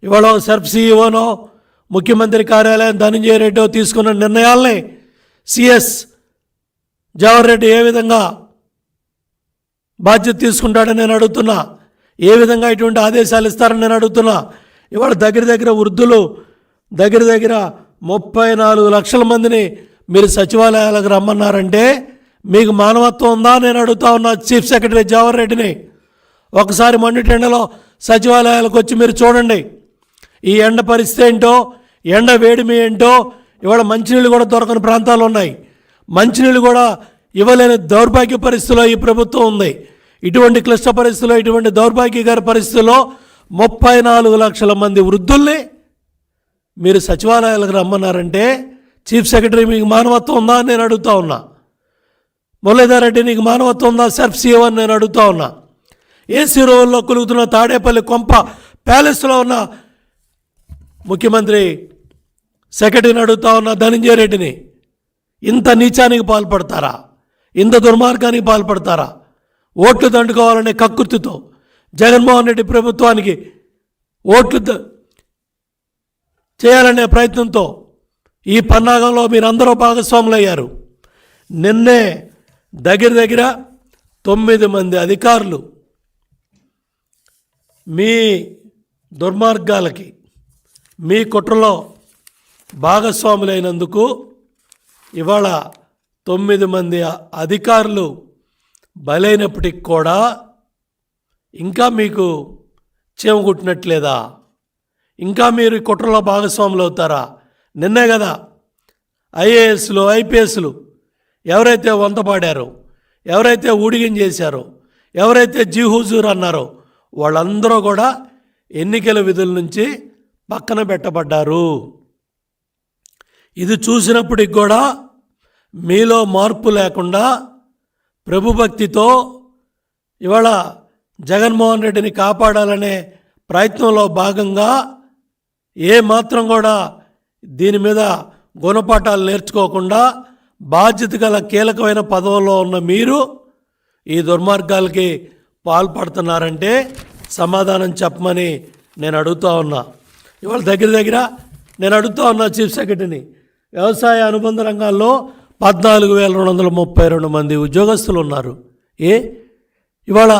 ఇవాళ సెర్ఫ్ సీఈఓనో ముఖ్యమంత్రి కార్యాలయం ధనంజయ రెడ్డి తీసుకున్న నిర్ణయాల్ని సిఎస్ జవహర్ రెడ్డి ఏ విధంగా బాధ్యత తీసుకుంటాడని నేను అడుగుతున్నా. ఏ విధంగా ఇటువంటి ఆదేశాలు ఇస్తారని నేను అడుగుతున్నా. ఇవాళ దగ్గర వృద్ధులు దగ్గర 34 లక్షల మందిని మీరు సచివాలయాలకు రమ్మన్నారంటే మీకు మానవత్వం ఉందా నేను అడుగుతా ఉన్నా చీఫ్ సెక్రటరీ జవహర్ రెడ్డిని. ఒకసారి మండుటెండలో సచివాలయాలకు వచ్చి మీరు చూడండి. ఈ ఎండ పరిస్థితి ఏంటో, ఎండ వేడిమి ఏంటో. ఇవాళ మంచినీళ్ళు కూడా దొరకని ప్రాంతాలు ఉన్నాయి. మంచినీళ్ళు కూడా ఇవ్వలేని దౌర్భాగ్య పరిస్థితిలో ఈ ప్రభుత్వం ఉంది. ఇటువంటి క్లిష్ట పరిస్థితుల్లో, ఇటువంటి దౌర్భాగ్యకర పరిస్థితుల్లో 34 లక్షల మంది వృద్ధుల్ని మీరు సచివాలయాలకు రమ్మన్నారంటే చీఫ్ సెక్రటరీ మీకు మానవత్వం ఉందా అని నేను అడుగుతా ఉన్నా. మురళీధర్ రెడ్డి నీకు మానవత్వం ఉందా సెర్ఫ్ సీఓ అని నేను అడుగుతా ఉన్నా. ఏసీ రోడ్లో కొలుగుతున్న తాడేపల్లి కొంప ప్యాలెస్లో ఉన్న ముఖ్యమంత్రి సెక్రటరీని అడుగుతా ఉన్నా ధనంజయ రెడ్డిని. ఇంత నీచానికి పాల్పడతారా? ఇంత దుర్మార్గానికి పాల్పడతారా? ఓట్లు దండుకోవాలనే కక్కుర్తితో జగన్మోహన్ రెడ్డి ప్రభుత్వానికి ఓట్లు చేయాలనే ప్రయత్నంతో ఈ పన్నాగంలో మీరందరూ భాగస్వాములు అయ్యారు. నిన్నే దగ్గర 9 మంది అధికారులు మీ దుర్మార్గాలకి, మీ కుట్రలో భాగస్వాములైనందుకు ఇవాళ 9 మంది అధికారులు బలైనప్పటికి కూడా ఇంకా మీకు చీమ కుట్టినట్లేదా? ఇంకా మీరు కుట్రలో భాగస్వాములు అవుతారా? నిన్నే కదా ఐఏఎస్లు ఐపీఎస్లు ఎవరైతే వంతపాడారో, ఎవరైతే ఊడిగం చేశారో, ఎవరైతే జీహుజూర్ అన్నారో వాళ్ళందరూ కూడా ఎన్నికల విధుల నుంచి పక్కన పెట్టబడ్డారు. ఇది చూసినప్పటికి కూడా మీలో మార్పు లేకుండా ప్రభుభక్తితో ఇవాళ జగన్మోహన్ రెడ్డిని కాపాడాలనే ప్రయత్నంలో భాగంగా ఏ మాత్రం కూడా దీని మీద గుణపాఠాలు నేర్చుకోకుండా బాధ్యత గల కీలకమైన పదవుల్లో ఉన్న మీరు ఈ దుర్మార్గాలకి పాల్పడుతున్నారంటే సమాధానం చెప్పమని నేను అడుగుతూ ఉన్నా. ఇవాళ దగ్గర నేను అడుగుతూ ఉన్నా చీఫ్ సెక్రటరీని. వ్యవసాయ అనుబంధ రంగాల్లో 14,232 మంది ఉద్యోగస్తులు ఉన్నారు. ఇవాళ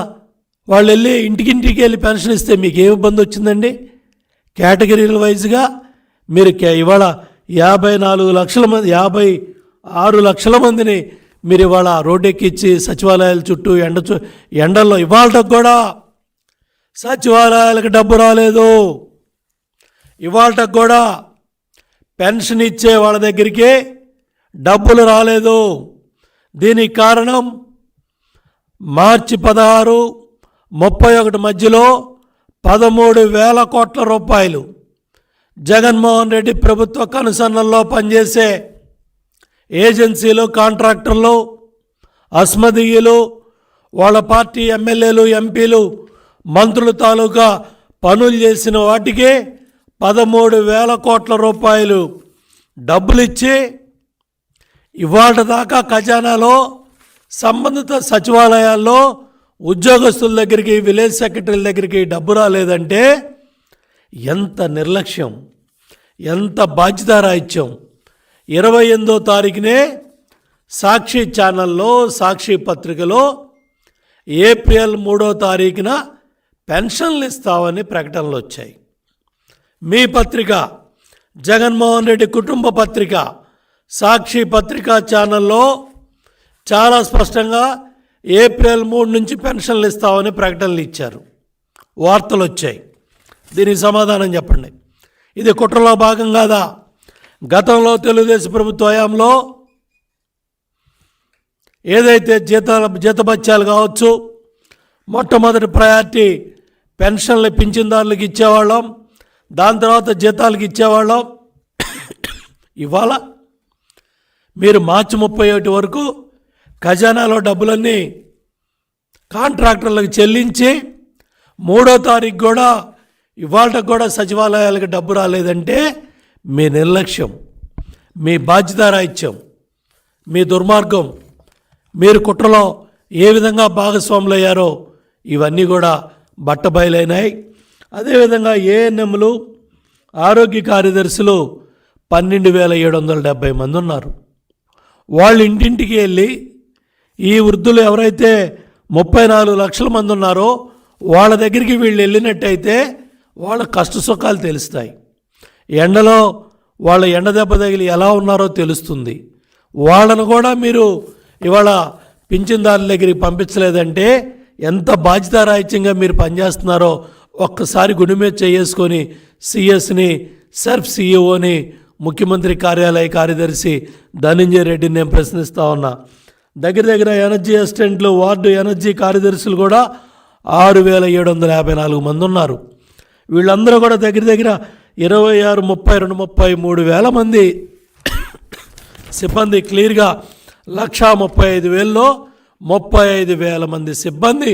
వాళ్ళు వెళ్ళి ఇంటికి వెళ్ళి పెన్షన్ ఇస్తే మీకు ఏ ఇబ్బంది వచ్చిందండి? కేటగిరీల వైజ్గా మీరు ఇవాళ 54 లక్షల మంది, 56 లక్షల మందిని మీరు ఇవాళ రోడ్డెక్కిచ్చి సచివాలయాల చుట్టూ ఎండల్లో ఇవాళకు కూడా సచివాలయాలకు డబ్బు రాలేదు. ఇవాళకు కూడా పెన్షన్ ఇచ్చే వాళ్ళ దగ్గరికి డబ్బులు రాలేదు. దీనికి కారణం మార్చి 16, 31 మధ్యలో 13,000 కోట్ల రూపాయలు జగన్మోహన్ రెడ్డి ప్రభుత్వ కనుసన్నల్లో పనిచేసే ఏజెన్సీలు, కాంట్రాక్టర్లు, అస్మదీయులు, వాళ్ళ పార్టీ ఎమ్మెల్యేలు, ఎంపీలు, మంత్రులు తాలూకా పనులు చేసిన వాటికి 13,000 కోట్ల రూపాయలు డబ్బులు ఇచ్చి ఇవాళ దాకా ఖజానాలో సంబంధిత సచివాలయాల్లో ఉద్యోగస్తుల దగ్గరికి, విలేజ్ సెక్రటరీల దగ్గరికి డబ్బు రాలేదంటే ఎంత నిర్లక్ష్యం, ఎంత బాధ్యతారాహిత్యం. 28వ తారీఖునే సాక్షి ఛానల్లో, సాక్షి పత్రికలో ఏప్రిల్ 3వ తారీఖున పెన్షన్లు ఇస్తామని ప్రకటనలు వచ్చాయి. మీ పత్రిక జగన్మోహన్ రెడ్డి కుటుంబ పత్రిక సాక్షి పత్రికా ఛానల్లో చాలా స్పష్టంగా ఏప్రిల్ 3 నుంచి పెన్షన్లు ఇస్తామని ప్రకటనలు ఇచ్చారు, వార్తలు వచ్చాయి. దీనికి సమాధానం చెప్పండి. ఇది కుట్రలో భాగం కాదా? గతంలో తెలుగుదేశం ప్రభుత్వ హయాంలో ఏదైతే జీతభత్యాలు కావచ్చు, మొట్టమొదటి ప్రయారిటీ పెన్షన్లు పింఛన్దారులకు ఇచ్చేవాళ్ళం, దాని తర్వాత జీతాలకు ఇచ్చేవాళ్ళం. ఇవాళ మీరు మార్చి 31 వరకు ఖజానాలో డబ్బులన్నీ కాంట్రాక్టర్లకు చెల్లించి 3వ తారీఖు కూడా ఇవాళకు కూడా సచివాలయాలకు డబ్బు రాలేదంటే మీ నిర్లక్ష్యం, మీ బాధ్యతారాహిత్యం, మీ దుర్మార్గం, మీరు కుట్రలో ఏ విధంగా భాగస్వాములు అయ్యారో ఇవన్నీ కూడా బట్టబయలైనాయి. అదేవిధంగా ఏఎన్ఎంలు, ఆరోగ్య కార్యదర్శులు 12,770 మంది ఉన్నారు. వాళ్ళు ఇంటింటికి వెళ్ళి ఈ వృద్ధులు ఎవరైతే 34 లక్షల మంది ఉన్నారో వాళ్ళ దగ్గరికి వీళ్ళు వెళ్ళినట్టయితే వాళ్ళ కష్ట సుఖాలు తెలుస్తాయి. ఎండలో వాళ్ళ ఎండ దెబ్బ తగిలి ఎలా ఉన్నారో తెలుస్తుంది. వాళ్ళను కూడా మీరు ఇవాళ పింఛన్దారుల దగ్గరికి పంపించలేదంటే ఎంత బాధ్యతారాహిత్యంగా మీరు పనిచేస్తున్నారో ఒక్కసారి గుడి మీద చేసుకొని సిఎస్ని సర్ఫ్ సిఇఓని ముఖ్యమంత్రి కార్యాలయ కార్యదర్శి ధనంజయ రెడ్డిని నేను ప్రశ్నిస్తూ ఉన్నా. దగ్గర ఎనర్జీ అసిస్టెంట్లు, వార్డు ఎనర్జీ కార్యదర్శులు కూడా 6,754 మంది ఉన్నారు. వీళ్ళందరూ కూడా దగ్గర 26, 32, 33 వేల మంది సిబ్బంది క్లియర్గా 1,35,000లో 35,000 మంది సిబ్బంది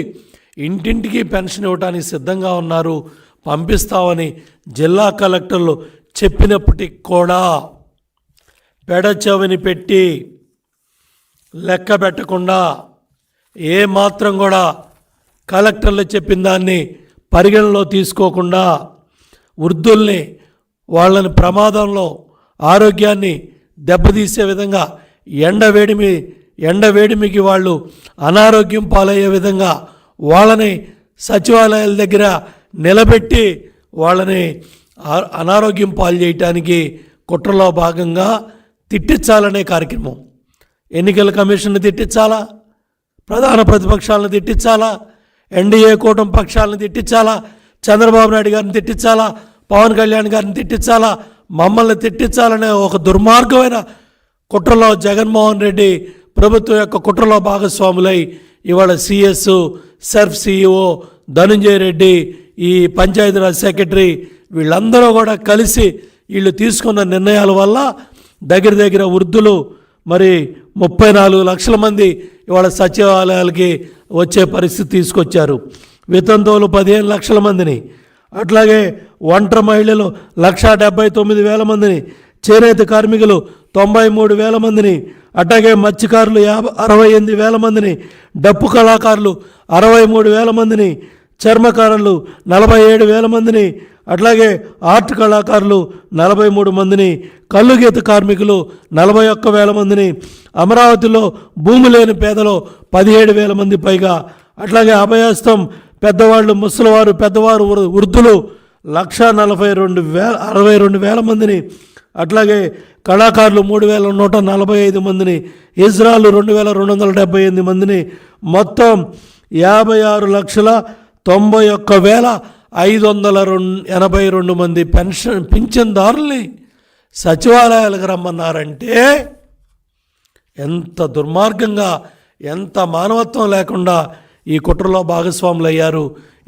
ఇంటింటికి పెన్షన్ ఇవ్వడానికి సిద్ధంగా ఉన్నారు. పంపిస్తామని జిల్లా కలెక్టర్లు చెప్పినప్పటికి కూడా పెడచెవిని పెట్టి లెక్క పెట్టకుండా ఏమాత్రం కూడా కలెక్టర్లు చెప్పిన దాన్ని పరిగణలో తీసుకోకుండా వృద్ధుల్ని వాళ్ళని ప్రమాదంలో ఆరోగ్యాన్ని దెబ్బతీసే విధంగా ఎండవేడిమికి వాళ్ళు అనారోగ్యం పాలయ్యే విధంగా వాళ్ళని సచివాలయాల దగ్గర నిలబెట్టి వాళ్ళని అనారోగ్యం పాలు చేయటానికి కుట్రలో భాగంగా తిట్టించాలనే కార్యక్రమం. ఎన్నికల కమిషన్ని తిట్టించాలా, ప్రధాన ప్రతిపక్షాలను తిట్టించాలా, ఎన్డీఏ కూటమి పక్షాలను తిట్టించాలా, చంద్రబాబు నాయుడు గారిని తిట్టించాలా, పవన్ కళ్యాణ్ గారిని తిట్టించాలా, మమ్మల్ని తిట్టించాలనే ఒక దుర్మార్గమైన కుట్రలో జగన్మోహన్ రెడ్డి ప్రభుత్వం యొక్క కుట్రలో భాగస్వాములై ఇవాళ CS, Surf CEO Dhananjaya Reddy, ఈ పంచాయతీరాజ్ సెక్రటరీ వీళ్ళందరూ కూడా కలిసి వీళ్ళు తీసుకున్న నిర్ణయాల వల్ల దగ్గర వృద్ధులు మరి 34 లక్షల మంది ఇవాళ సచివాలయాలకి వచ్చే పరిస్థితి తీసుకొచ్చారు. వితంతువులు 15 లక్షల మందిని, అట్లాగే ఒంటరి మహిళలు 1,79,000 మందిని, చేనేత కార్మికులు 93,000 మందిని, అట్లాగే మత్స్యకారులు 68,000 మందిని, డప్పు కళాకారులు 63,000 మందిని, చర్మకారులు 47,000 మందిని, అట్లాగే ఆర్ట్ కళాకారులు 43 మందిని, కల్లుగీత కార్మికులు 41,000 మందిని, అమరావతిలో భూమి లేని పేదలు 17,000 మంది పైగా, అట్లాగే అభయస్థం పెద్దవాళ్ళు, ముసలివారు, పెద్దవారు, వృద్ధులు 1,62,000 మందిని, అట్లాగే కళాకారులు 3,145 మందిని, ఇజ్రాయల్ 2,278 మందిని, మొత్తం 56,91,582 మంది పింఛన్దారుల్ని సచివాలయాలకు రమ్మన్నారంటే ఎంత దుర్మార్గంగా, ఎంత మానవత్వం లేకుండా ఈ కుట్రలో భాగస్వాములు అయ్యారు.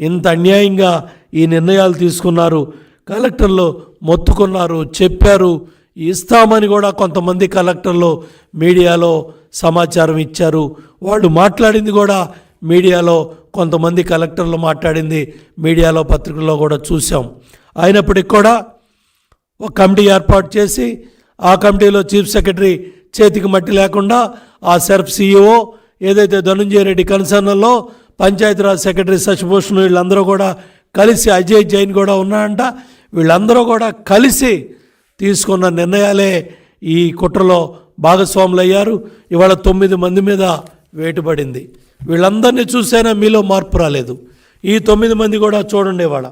ఇంత అన్యాయంగా ఈ నిర్ణయాలు తీసుకున్నారు. కలెక్టర్లు మొత్తుకున్నారు, చెప్పారు, ఇస్తామని కూడా కొంతమంది కలెక్టర్లు మీడియాలో సమాచారం ఇచ్చారు. వాళ్ళు మాట్లాడింది కూడా మీడియాలో, కొంతమంది కలెక్టర్లు మాట్లాడింది మీడియాలో, పత్రికల్లో కూడా చూసాం. అయినప్పటికీ కూడా ఒక కమిటీ ఏర్పాటు చేసి ఆ కమిటీలో చీఫ్ సెక్రటరీ చేతికి మట్టి లేకుండా ఆ సర్ఫ్ సిఇఓ ఏదైతే ధనంజయ రెడ్డి కన్సర్న్లో పంచాయతీరాజ్ సెక్రటరీ శశిభూషణ్ వీళ్ళందరూ కూడా కలిసి, అజయ్ జైన్ కూడా ఉన్నాయంట, వీళ్ళందరూ కూడా కలిసి తీసుకున్న నిర్ణయాలే ఈ కుట్రలో భాగస్వాములు అయ్యారు. ఇవాళ 9 మంది మీద వేటు పడింది. వీళ్ళందరినీ చూసైనా మీలో మార్పు రాలేదు. ఈ 9 మంది కూడా చూడండి ఇవాళ